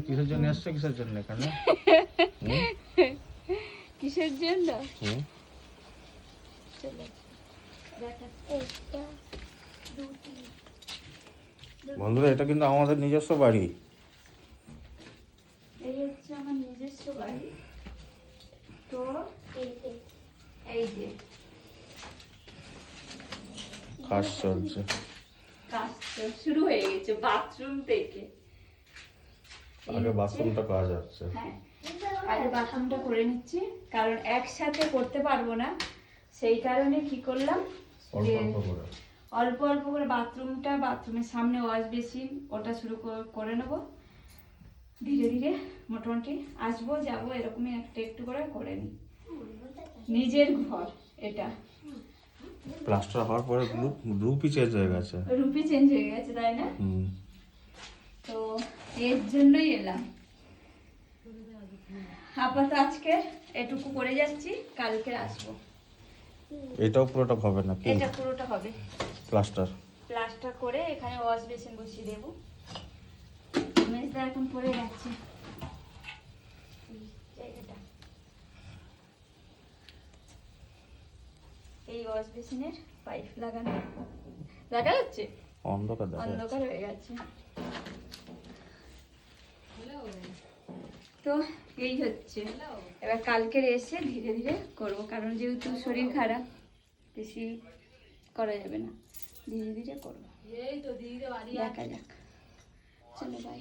কিসের জন্য আসছে, কিসের জন্য এখানে? কিসের জন্য? বন্ধুরা, এটা কিন্তু আমাদের নিজস্ব বাড়ি। এই হচ্ছে আমার নিজস্ব বাড়ি। তো এই যে কাজ চলছে, কাজ তো শুরু হয়ে গেছে বাথরুম থেকে। আগে বাথরুমটা কাজ আছে। হ্যাঁ, আগে বাথরুমটা করে নিচ্ছি, কারণ একসাথে করতে পারবো না। সেই কারণে কি করলাম, অল্প অল্প করে অল্প অল্প করে বাথরুমের সামনে ওয়াশ বেসিন ওটা শুরু করে নেবো। ধীরে ধীরে মোটামুটি আসবো যাবো এরকমই একটা একটু করে নিই। নিজের ঘর এটা। প্লাস্টার হওয়ার পরে রূপই চেঞ্জ হয়ে গেছে। রূপই চেঞ্জ হয়ে গেছে, তাই না? তো এর জন্যই এলাম। আপাতত আজকে এটুকু করে যাচ্ছি, কালকে আসবো। এটাও পুরোটা হবে না? এটা পুরোটা হবে প্লাস্টার করে এখানে ওয়াশ বেসিন বসিয়ে দেবো। মেজদা এখন পরে যাচ্ছে জায়গাটা। এই ওয়াশ বেসিনের পাইপ লাগানো দেখা যাচ্ছে, অন্ধকার হয়ে গেছে। তো এই হচ্ছে, এবার কালকের এসে ধীরে ধীরে করবো, কারণ যেহেতু শরীর খারাপ বেশি করা যাবে না, ধীরে ধীরে করবো। দেখা যাক, চলো বাই।